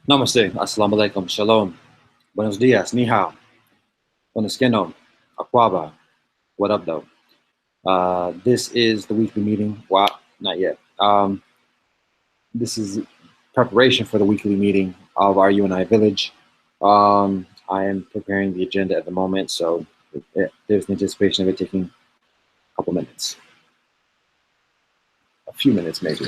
Namaste, assalamu alaikum, shalom, buenos dias, ni hao, buenos keno, aquaba, what up though? This is the weekly meeting. Wow, not yet. This is preparation for the weekly meeting of our UNI Village. I am preparing the agenda at the moment, so there's an anticipation of it taking a couple minutes, a few minutes maybe.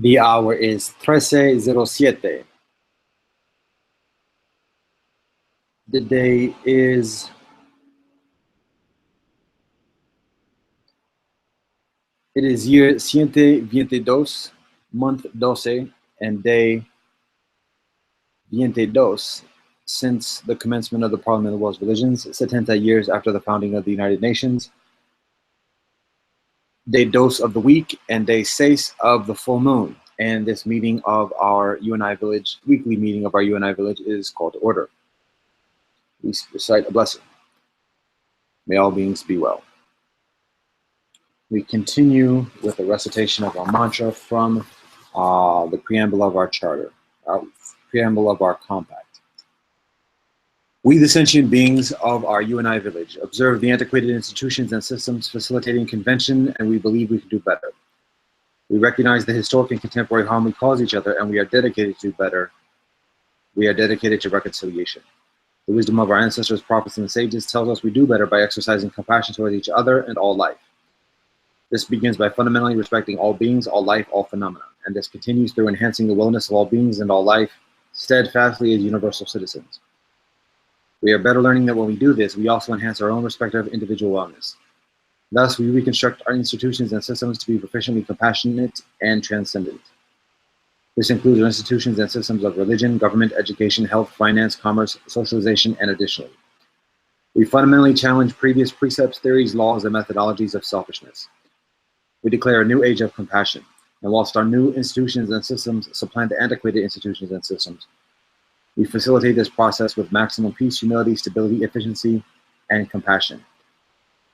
The hour is 13:07. The day is It is year 122, month 12, and day 22 since the commencement of the Parliament of the World's Religions, 70 years after the founding of the United Nations, day dos of the week, and day 6 of the full moon. And this meeting of our UNI Village, weekly meeting of our UNI Village, is called to order. We recite a blessing. May all beings be well. We continue with the recitation of our mantra from the preamble of our charter, preamble of our compact. We, the sentient beings of our UNI Village, observe the antiquated institutions and systems facilitating convention, and we believe we can do better. We recognize the historic and contemporary harm we cause each other, and we are dedicated to better. We are dedicated to reconciliation. The wisdom of our ancestors, prophets, and sages tells us we do better by exercising compassion towards each other and all life. This begins by fundamentally respecting all beings, all life, all phenomena, and this continues through enhancing the wellness of all beings and all life steadfastly as universal citizens. We are better learning that when we do this, we also enhance our own respective individual wellness. Thus, we reconstruct our institutions and systems to be proficiently compassionate and transcendent. This includes our institutions and systems of religion, government, education, health, finance, commerce, socialization, and additionally. We fundamentally challenge previous precepts, theories, laws, and methodologies of selfishness. We declare a new age of compassion, and whilst our new institutions and systems supplant the antiquated institutions and systems, we facilitate this process with maximum peace, humility, stability, efficiency, and compassion.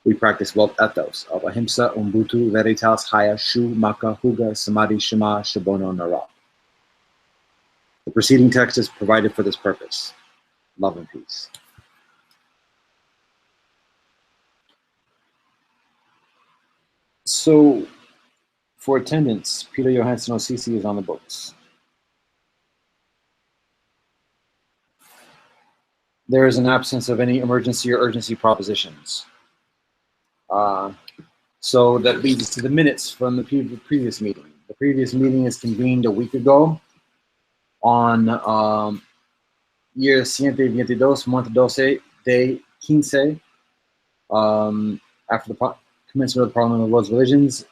We practice wealth ethos of ahimsa, ubuntu, veritas, haya, shu, maka, huga, samadhi, shema, shabono, nara. The preceding text is provided for this purpose. Love and peace. So, for attendance, Peter Johansson OCC is on the books. There is an absence of any emergency or urgency propositions. So that leads us to the minutes from the previous meeting. The previous meeting is convened a week ago on year 122, month 12, day 15, after the commencement of the Parliament of the World's Religions,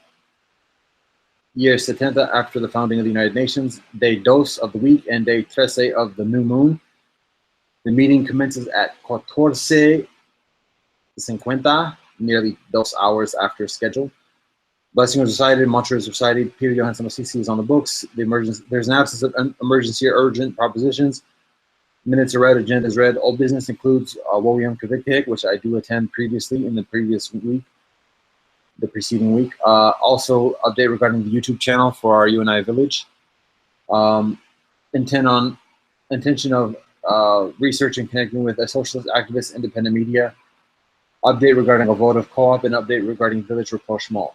year 70 after the founding of the United Nations, day dos of the week, and day 13 of the new moon. The meeting commences at 14:50, nearly 2 hours after schedule. Blessing was recited, mantra is recited, Peter Johansson OCC is on the books. There's an absence of emergency or urgent propositions. Minutes are read, agenda is read. All business includes Woyam Kavik, which I do attend previously in the previous week, the preceding week. Also, update regarding the YouTube channel for our UNI Village. Intention of research and connecting with a socialist activist, independent media. Update regarding a vote of co-op, and update regarding village rapprochement.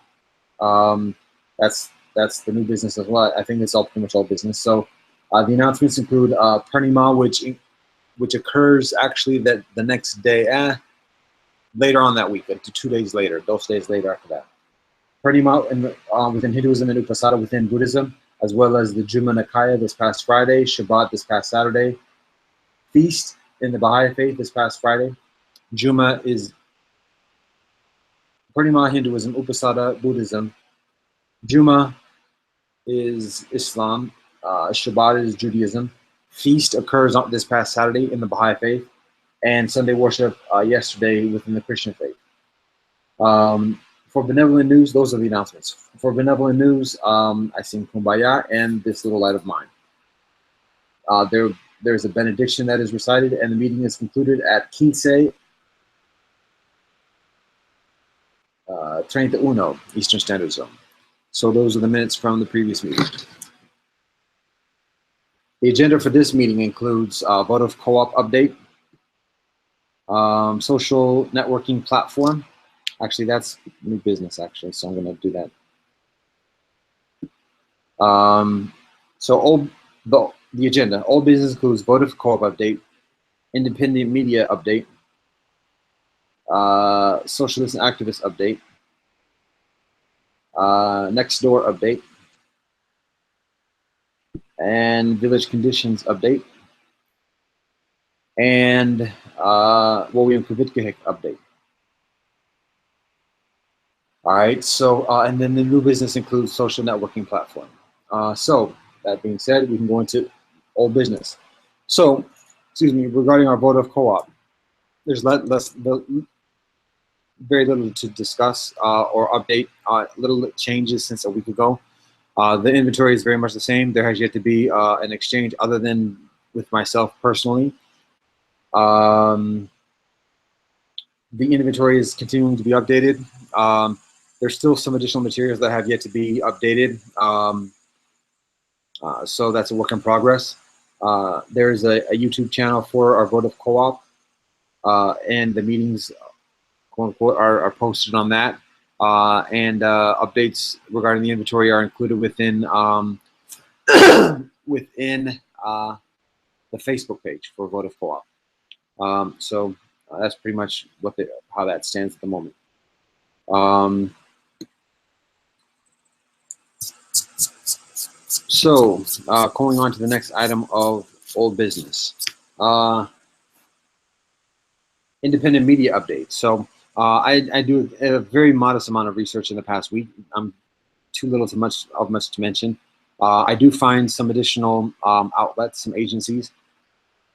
That's the new business as well. I think it's all pretty much all business. So the announcements include Purnima, which occurs actually the next day, later on that week, 2 days later, those days later after that. Purnima within Hinduism and Upasada within Buddhism, as well as the Juma Nikaya this past Friday, Shabbat this past Saturday, Feast in the Baha'i Faith this past Friday. Juma is Purnima Hinduism, Upasada Buddhism. Juma is Islam. Shabbat is Judaism. Feast occurs on this past Saturday in the Baha'i Faith, and Sunday worship yesterday within the Christian faith. For benevolent news, those are the announcements. For benevolent news, I sing Kumbaya and This Little Light of Mine. There's a benediction that is recited, and the meeting is concluded at 15:31 Eastern Standard Zone. So those are the minutes from the previous meeting. The agenda for this meeting includes vote of co-op update, social networking platform. Actually, that's new business, actually, so I'm going to do that. So the agenda, all business includes vote of co-op update, independent media update, socialist and activist update, next door update, and village conditions update, and William Kvitkahik update. All right, so and then the new business includes social networking platform. So that being said, we can go into old business. So, excuse me, regarding our vote of co-op, there's very little to discuss or update. Little changes since a week ago. The inventory is very much the same. There has yet to be an exchange other than with myself personally. The inventory is continuing to be updated. There's still some additional materials that have yet to be updated. So that's a work in progress. There's a YouTube channel for our vote of co-op, and the meetings, quote unquote, are posted on that. And updates regarding the inventory are included within within the Facebook page for vote of co-op. So that's pretty much how that stands at the moment. So going on to the next item of old business, independent media updates. So I do a very modest amount of research in the past week. I'm too little to much to mention. I do find some additional outlets, some agencies,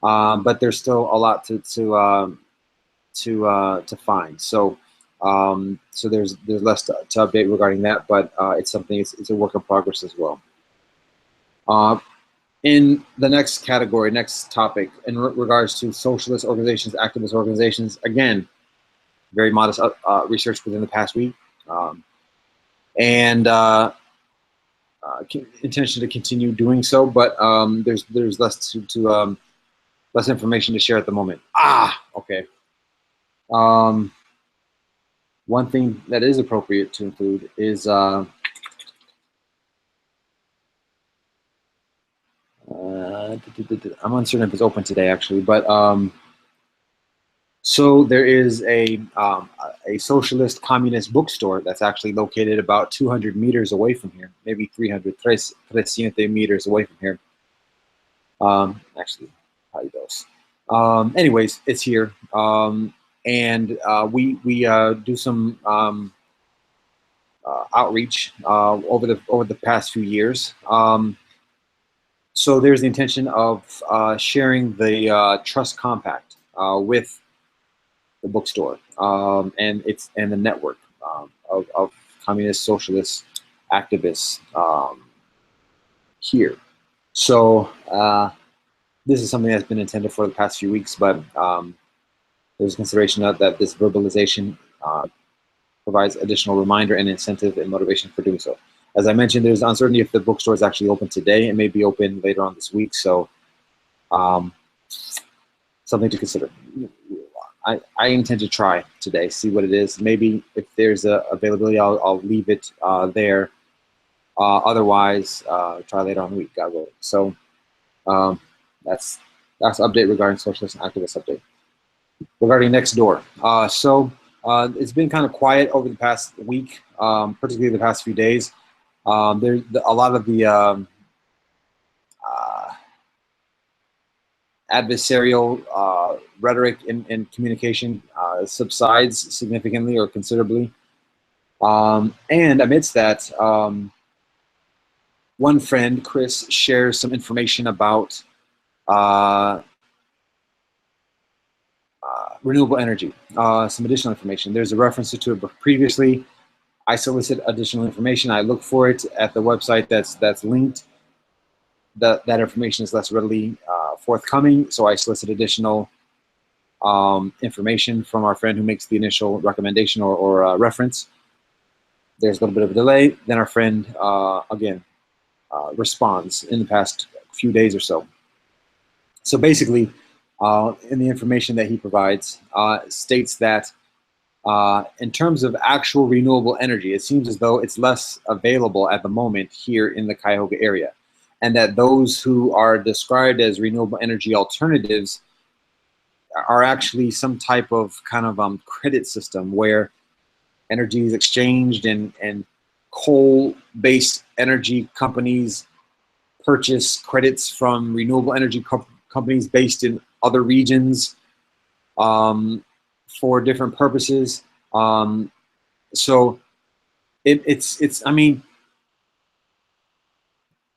but there's still a lot to find. So so there's less to update regarding that, but it's something. It's a work in progress as well. In the next category, next topic, in regards to socialist organizations, activist organizations, again, very modest research within the past week, and intention to continue doing so, but there's less less information to share at the moment. Okay. One thing that is appropriate to include is I'm uncertain if it's open today, actually, but so there is a socialist communist bookstore that's actually located about 200 meters away from here, maybe 300 meters away from here. Actually, probably those. Anyways, it's here, and we do some outreach over the past few years. So there's the intention of sharing the Trust Compact with the bookstore and the network of communist socialist activists here. So this is something that's been intended for the past few weeks, but there's consideration that this verbalization provides additional reminder and incentive and motivation for doing so. As I mentioned, there's uncertainty if the bookstore is actually open today. It may be open later on this week, so something to consider. I intend to try today, see what it is. Maybe if there's availability, I'll leave it there. Otherwise, try later on in the week, God willing. So that's update regarding socialist and activist update. Regarding Nextdoor, so it's been kind of quiet over the past week, particularly the past few days. There's a lot of the adversarial rhetoric and communication subsides significantly or considerably. And amidst that, one friend, Chris, shares some information about renewable energy, some additional information. There's a reference to it previously. I solicit additional information. I look for it at the website that's linked. That information is less readily forthcoming, so I solicit additional information from our friend who makes the initial recommendation or reference. There's a little bit of a delay. Then our friend, again, responds in the past few days or so. So basically, in the information that he provides, states that in terms of actual renewable energy, it seems as though it's less available at the moment here in the Cuyahoga area, and that those who are described as renewable energy alternatives are actually some type of kind of credit system where energy is exchanged and coal-based energy companies purchase credits from renewable energy companies based in other regions for different purposes. So I mean,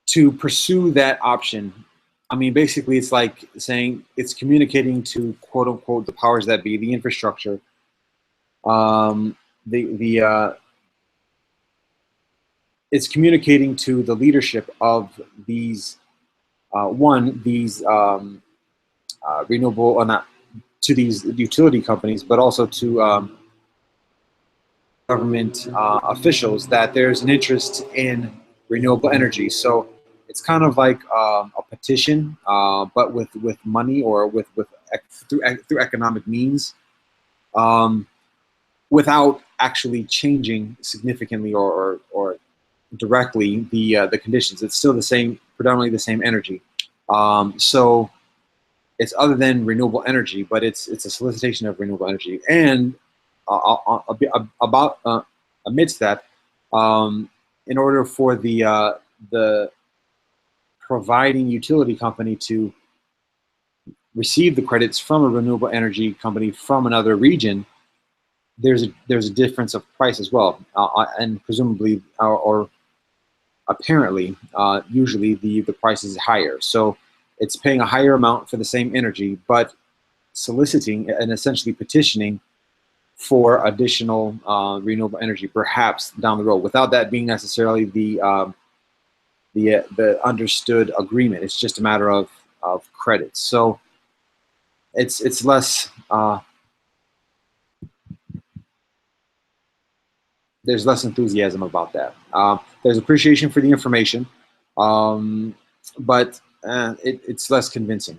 to pursue that option, I mean, basically it's like saying it's communicating to quote unquote the powers that be, the infrastructure, it's communicating to the leadership of these renewable, or not to these utility companies, but also to government officials, that there's an interest in renewable energy. So it's kind of like a petition, but with money, or through economic means, without actually changing significantly or directly the conditions. It's still the same, predominantly the same energy. So it's other than renewable energy, but it's a solicitation of renewable energy. And amidst that, in order for the providing utility company to receive the credits from a renewable energy company from another region, there's a difference of price as well, and presumably or apparently, usually the price is higher. So it's paying a higher amount for the same energy, but soliciting and essentially petitioning for additional renewable energy, perhaps down the road, without that being necessarily the understood agreement. It's just a matter of credits. So it's less. There's less enthusiasm about that. There's appreciation for the information, but it's less convincing.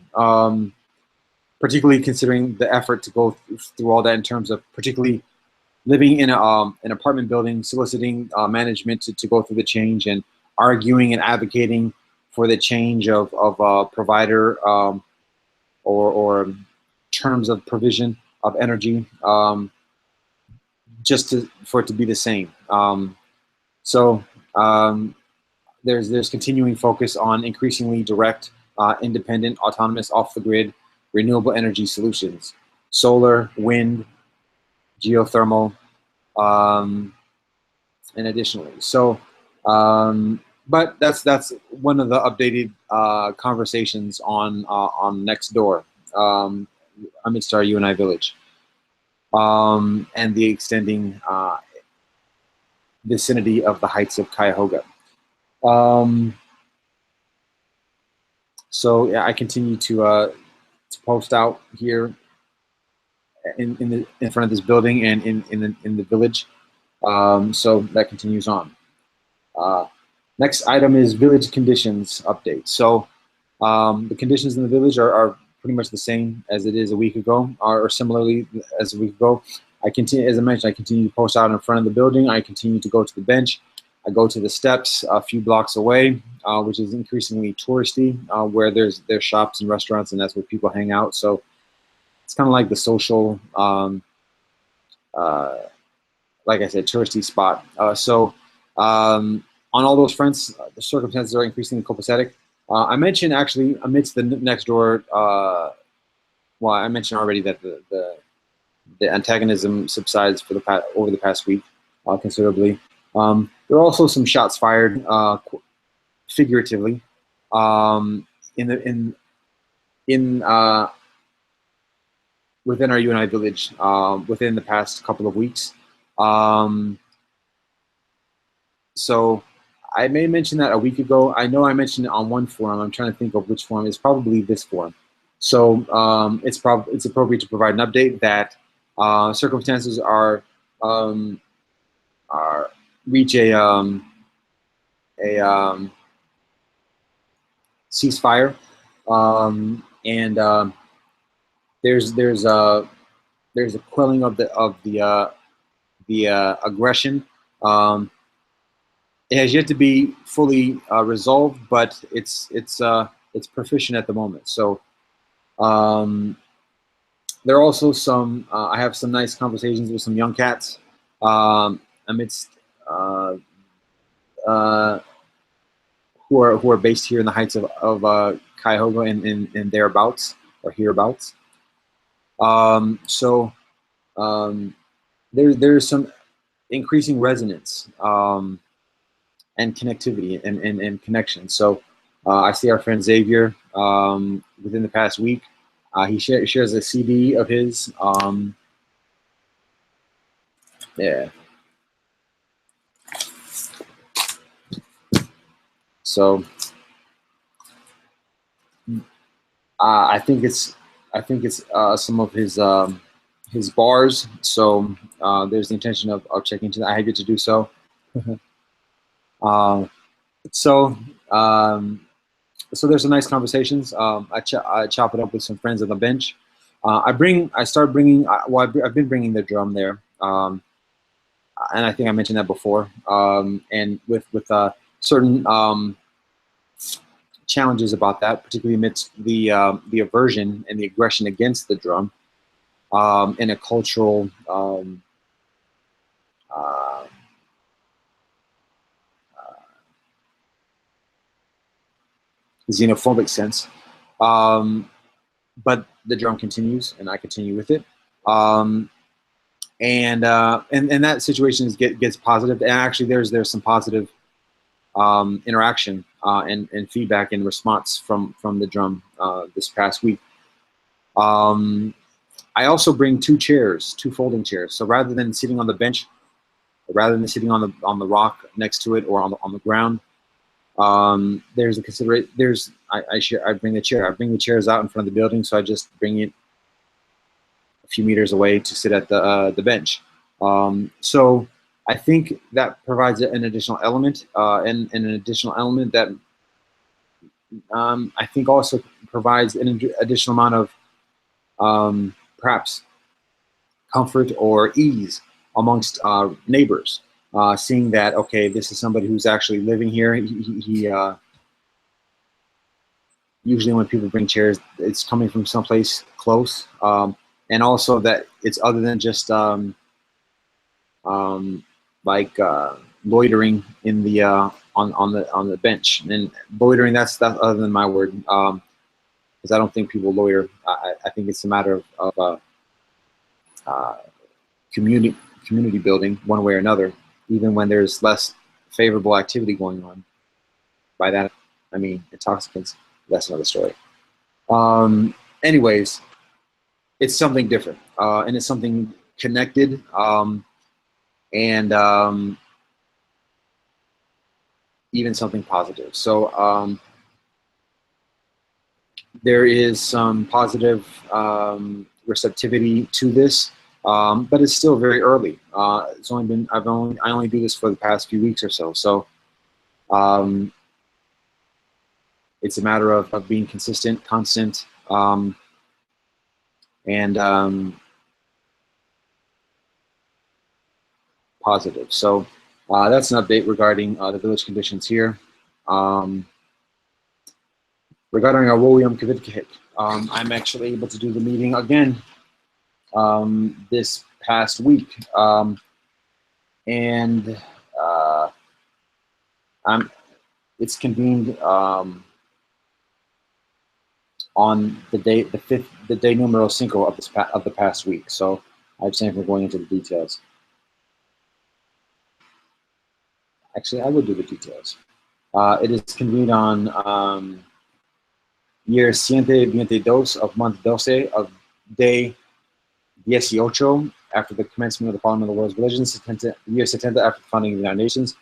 Particularly considering the effort to go through all that in terms of particularly living in an apartment building, soliciting management to go through the change, and arguing and advocating for the change of provider or terms of provision of energy, just for it to be the same. So there's continuing focus on increasingly direct, independent, autonomous, off-the-grid renewable energy solutions: solar, wind, geothermal, and additionally. So, but that's one of the updated conversations on Nextdoor, amidst our UNI village, and the extending vicinity of the heights of Cuyahoga. So yeah, I continue to post out here in front of this building and in the village. So that continues on. Next item is village conditions update. So the conditions in the village are pretty much the same as it is a week ago, or similarly as a week ago. I continue, as I mentioned, I continue to post out in front of the building. I continue to go to the bench. I go to the steps a few blocks away, which is increasingly touristy, where there's shops and restaurants, and that's where people hang out. So it's kind of like the social, like I said, touristy spot. So on all those fronts, the circumstances are increasingly copacetic. I mentioned actually amidst the Nextdoor, well, I mentioned already that the antagonism subsides for over the past week considerably. There are also some shots fired, figuratively, within our UNI village within the past couple of weeks. So I may mention that a week ago. I know I mentioned it on one forum. I'm trying to think of which forum. It's probably this forum. So it's appropriate to provide an update that circumstances are reach a ceasefire, and there's a quelling of the aggression. It has yet to be fully resolved, but it's proficient at the moment. So there are also some. I have some nice conversations with some young cats amidst who are based here in the heights of Cuyahoga and thereabouts or hereabouts. So there's some increasing resonance and connectivity and connection. So I see our friend Xavier within the past week. He shares a CD of his. Yeah. So I think it's some of his bars. So there's the intention of checking into that. I have yet to do so. So so there's some nice conversations. I chop it up with some friends on the bench. I start bringing. Well, I've been bringing the drum there, and I think I mentioned that before. And with certain challenges about that, particularly amidst the aversion and the aggression against the drum, in a cultural xenophobic sense. But the drum continues, and I continue with it. And that situation gets positive. And actually, there's some positive interaction and feedback and response from the drum this past week. I also bring two folding chairs. So rather than sitting on the bench, rather than sitting on the rock next to it or on the ground, there's a considerate. I bring the chair. I bring the chairs out in front of the building, so I just bring it a few meters away to sit at the bench. So I think that provides an additional element, and an additional element that I think also provides an additional amount of perhaps comfort or ease amongst neighbors, seeing that, okay, this is somebody who's actually living here. He usually when people bring chairs, it's coming from someplace close, and also that it's other than just loitering in the on the bench. And loitering, that's other than my word, because I don't think people loiter. I think it's a matter of community building one way or another, even when there's less favorable activity going on. By that I mean intoxicants. That's another story. Anyways, it's something different, and it's something connected, and even something positive. So there is some positive receptivity to this, but it's still very early. It's only been I only do this for the past few weeks or so. So it's a matter of being consistent, constant, and positive. So that's an update regarding the village conditions here. Regarding our William Kvitkik, I'm actually able to do the meeting again this past week, and it's convened on the day numero cinco of the past week. So I've seen for going into the details. Actually, I would do the details. It is convened on year 122 of month 12 of day 18 after the commencement of the founding of the world's religions, year 70 after the founding of the United Nations,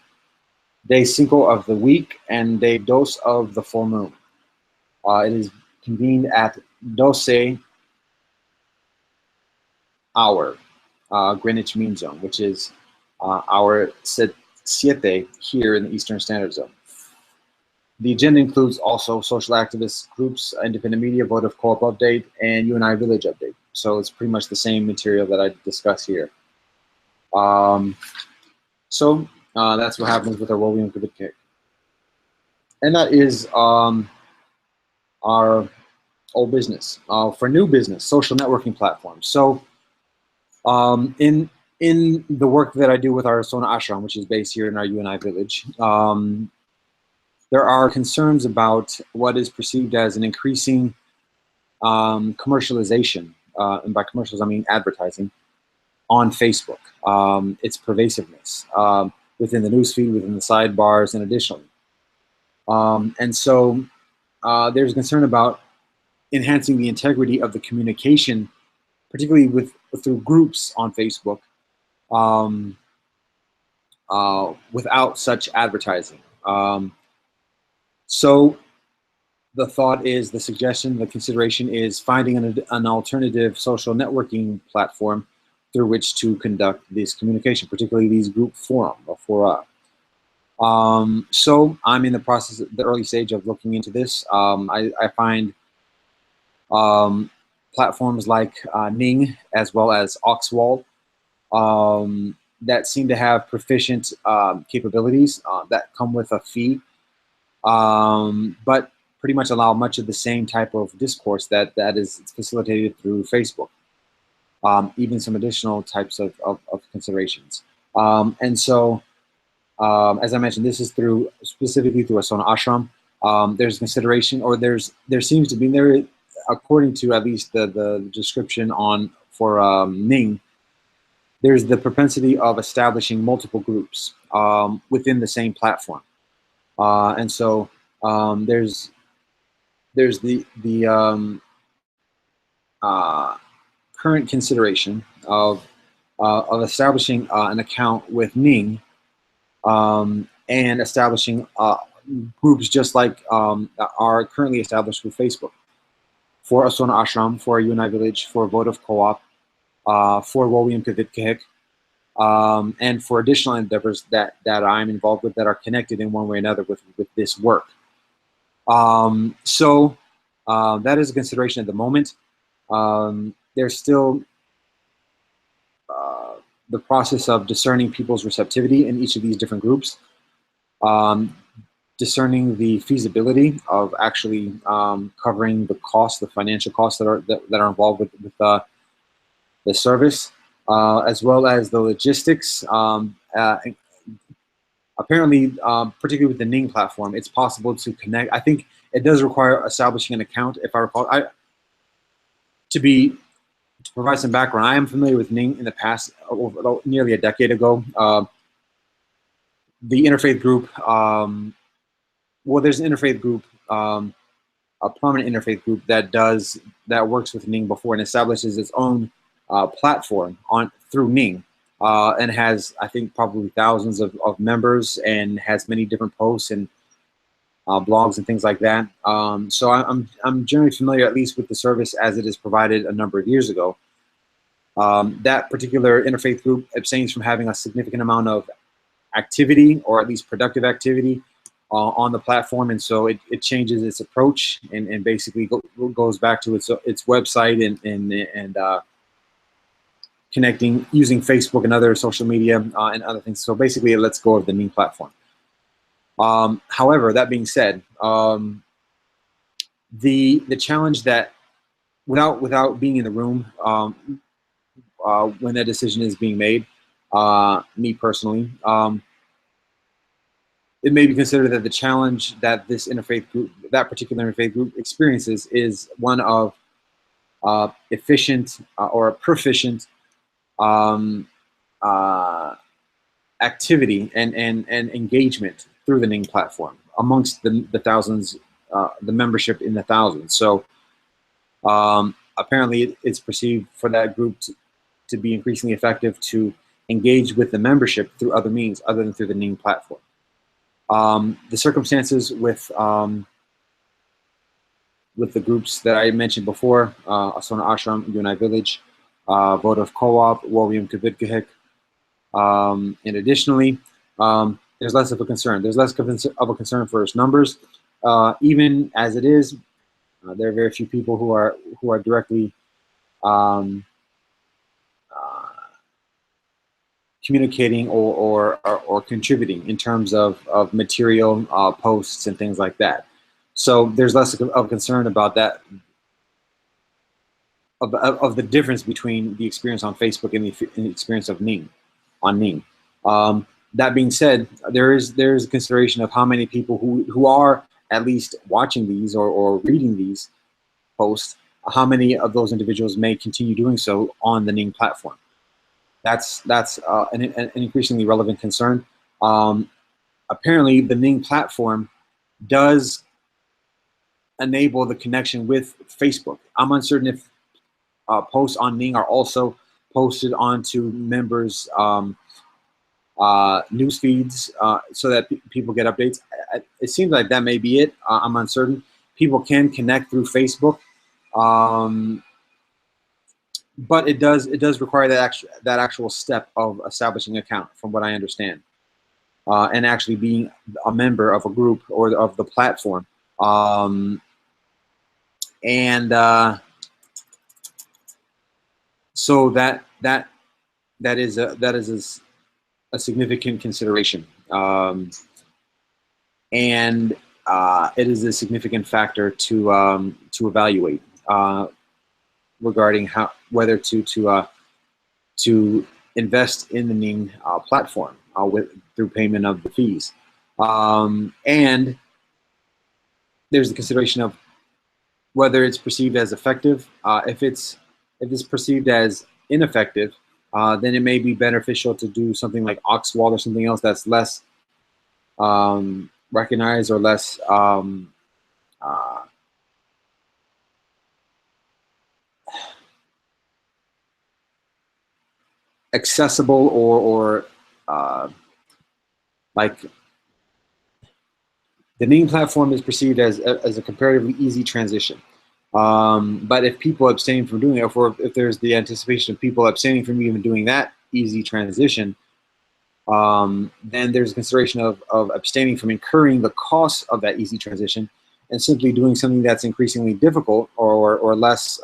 day 5 of the week, and day 2 of the full moon. It is convened at 12 hour Greenwich Mean Zone, which is hour 7 here in the Eastern Standard Zone. The agenda includes also social activist groups, independent media, votive co-op update, and UNI Village update. So it's pretty much the same material that I discuss here. So that's what happens with our William Kvitkik. And that is our old business. For new business, social networking platforms. So in the work that I do with our Sona Ashram, which is based here in our UNI Village, there are concerns about what is perceived as an increasing commercialization, and by commercials I mean advertising, on Facebook, its pervasiveness within the newsfeed, within the sidebars, and additionally. And so there's concern about enhancing the integrity of the communication, particularly through groups on Facebook, without such advertising. So the thought is, the suggestion, the consideration is finding an alternative social networking platform through which to conduct this communication, particularly these group forum or fora. So I'm in the process, the early stage of looking into this. I find platforms like Ning as well as Oxwald that seem to have proficient capabilities that come with a fee, but pretty much allow much of the same type of discourse that is facilitated through Facebook. Even some additional types of considerations. And so, as I mentioned, this is specifically through Asona Ashram. There's consideration, or there seems to be, according to at least the description for Ning, there's the propensity of establishing multiple groups within the same platform. And so there's the current consideration of establishing an account with Ning, and establishing groups just like are currently established with Facebook, for Asona Ashram, for Unai Village, for Votive Co-op, for Wowium Kavit Kahik, and for additional endeavors that I'm involved with that are connected in one way or another with this work. So that is a consideration at the moment. There's still the process of discerning people's receptivity in each of these different groups, discerning the feasibility of actually covering the costs, the financial costs that are involved with the service, as well as the logistics. Apparently, particularly with the Ning platform, it's possible to connect. I think it does require establishing an account, if I recall. To provide some background, I am familiar with Ning in the past, nearly a decade ago. The interfaith group, well, there's an interfaith group, a prominent interfaith group that works with Ning before and establishes its own platform through Ning, and has, I think, probably thousands of members, and has many different posts and blogs and things like that. So I'm generally familiar, at least, with the service as it is provided a number of years ago. That particular interfaith group abstains from having a significant amount of activity, or at least productive activity, on the platform, and so it changes its approach and basically goes back to its website and connecting using Facebook and other social media and other things. So basically, it lets go of the Ning platform. However, that being said, the challenge that without being in the room when that decision is being made, me personally, it may be considered that the challenge that this interfaith group, that particular interfaith group, experiences is one of efficient or proficient activity and engagement through the Ning platform amongst the thousands, the membership in the thousands. So apparently it's perceived for that group to be increasingly effective to engage with the membership through other means other than through the Ning platform. The circumstances with the groups that I mentioned before, Asona Ashram, Unai Village, Votive Co-op, Wowium Kavit Kahik, and additionally, there's less of a concern. There's less of a concern for its numbers. Even as it is, there are very few people who are directly communicating or contributing in terms of material, posts, and things like that. So there's less of concern about that, of the difference between the experience on Facebook and the experience of Ning, on Ning. That being said, there's a consideration of how many people who are at least watching these or reading these posts, how many of those individuals may continue doing so on the Ning platform. That's an increasingly relevant concern. Apparently, the Ning platform does enable the connection with Facebook. I'm uncertain if posts on Ning are also posted onto members' news feeds so that people get updates. It seems like that may be it. I'm uncertain. People can connect through Facebook, but it does require that actual step of establishing an account, from what I understand, and actually being a member of a group or of the platform. So that is a significant consideration, and it is a significant factor to evaluate regarding whether to invest in the Ning platform through payment of the fees, and there's the consideration of whether it's perceived as effective. If it's perceived as ineffective, then it may be beneficial to do something like Oxwall or something else that's less recognized or less accessible, or like the Ning platform is perceived as a comparatively easy transition. But if people abstain from doing it, or if there's the anticipation of people abstaining from even doing that easy transition, then there's a consideration of abstaining from incurring the cost of that easy transition and simply doing something that's increasingly difficult or less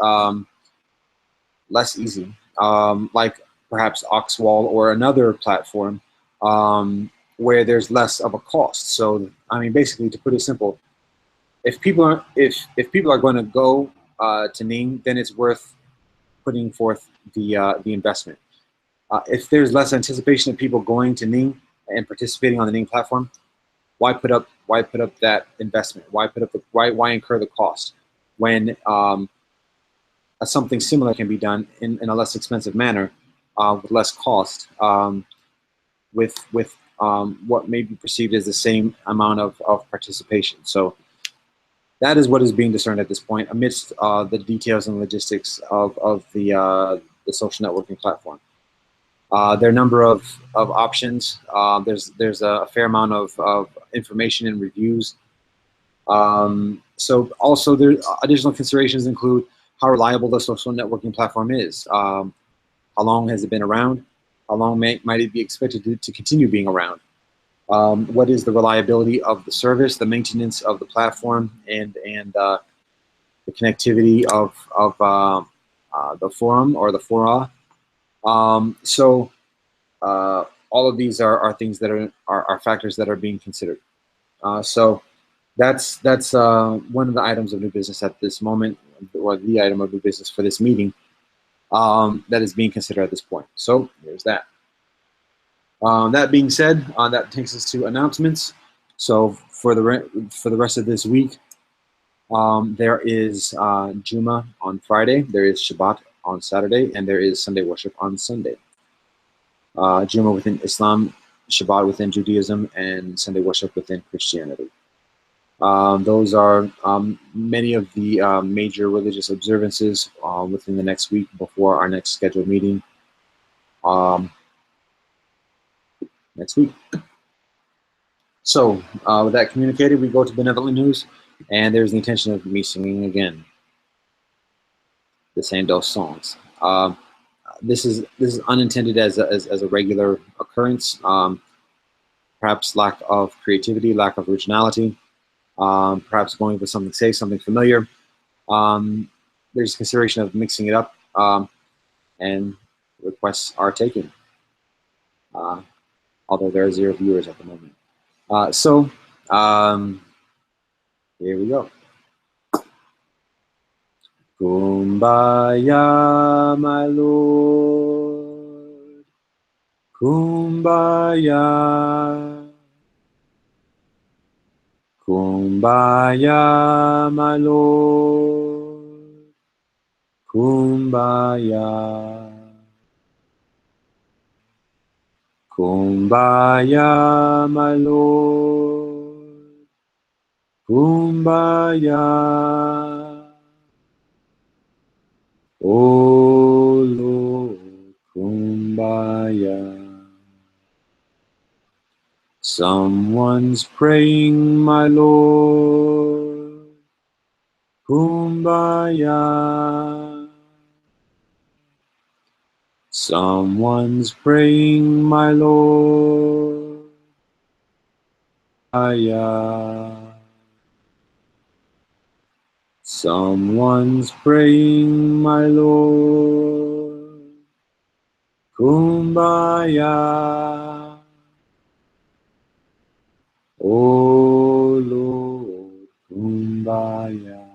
easy, like perhaps Oxwall or another platform where there's less of a cost. So, I mean, basically, to put it simple, if people are going to go to Ning, then it's worth putting forth the investment. If there's less anticipation of people going to Ning and participating on the Ning platform, why put up that investment? Why incur the cost when something similar can be done in a less expensive manner with less cost, with what may be perceived as the same amount of participation. So that is what is being discerned at this point, amidst the details and logistics of the social networking platform. There are a number of options. There's a fair amount of information and reviews. So also, there additional considerations include how reliable the social networking platform is. How long has it been around? How long might it be expected to continue being around? What is the reliability of the service, the maintenance of the platform, and the connectivity of the forum or the fora? So all of these are things that are factors that are being considered. So that's one of the items of new business at this moment, or the item of new business for this meeting that is being considered at this point. So there's that. That being said, that takes us to announcements. So for the rest of this week, there is Juma on Friday, there is Shabbat on Saturday, and there is Sunday worship on Sunday. Juma within Islam, Shabbat within Judaism, and Sunday worship within Christianity. Those are many of the major religious observances within the next week before our next scheduled meeting next week. So with that communicated, we go to benevolent news, and there's the intention of me singing again the same those songs. This is unintended as a regular occurrence. Perhaps lack of creativity, lack of originality. Perhaps going with something safe, something familiar. There's consideration of mixing it up, and requests are taken. Although there are 0 viewers at the moment. So here we go. Kumbaya, my Lord. Kumbaya. Kumbaya, my Lord. Kumbaya. Kumbaya, my Lord. Kumbaya. Oh Lord, Kumbaya. Someone's praying, my Lord. Kumbaya. Someone's praying, my Lord. Kumbaya. Someone's praying, my Lord. Kumbaya. Oh Lord, Kumbaya.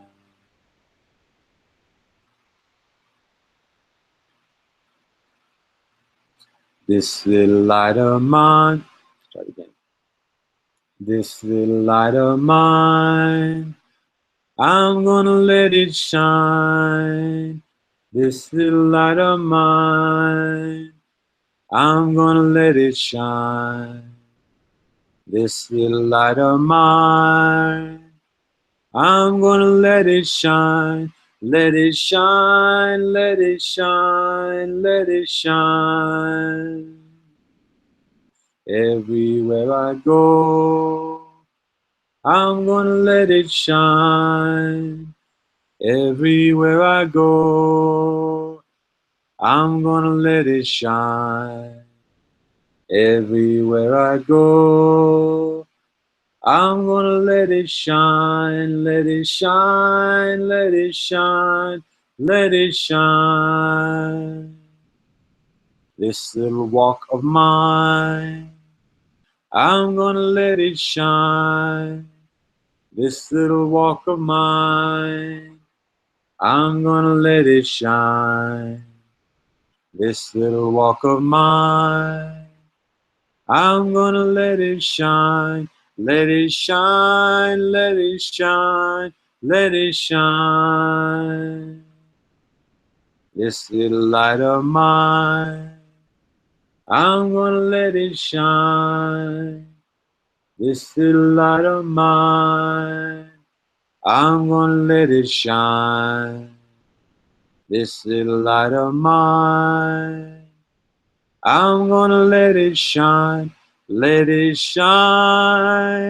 This little light of mine, try it again. This little light of mine, I'm gonna let it shine. This little light of mine, I'm gonna let it shine. This little light of mine, I'm gonna let it shine. Let it shine, let it shine, let it shine. Everywhere I go, I'm gonna let it shine. Everywhere I go, I'm gonna let it shine. Everywhere I go, I'm gonna let it shine, let it shine, let it shine, let it shine. This little walk of mine, I'm gonna let it shine. This little walk of mine, I'm gonna let it shine. This little walk of mine, I'm gonna let it shine. Let it shine, let it shine, let it shine. This little light of mine, I'm gonna let it shine. This little light of mine, I'm gonna let it shine. This little light of mine, I'm gonna let it shine. Let it shine.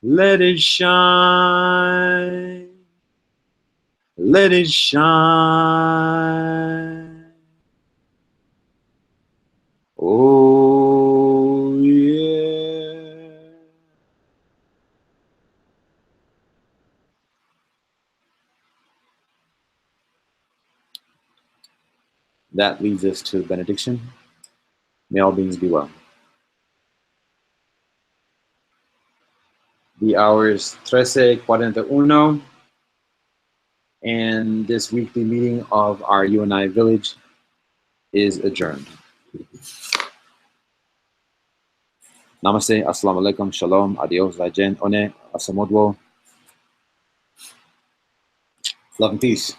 Let it shine. Let it shine. Oh, yeah. That leads us to benediction. May all beings be well. The hour is 13:41, and this weekly meeting of our UNI village is adjourned. Namaste, assalamu alaikum, shalom, adios, lajen, one, asamodwo. Love and peace.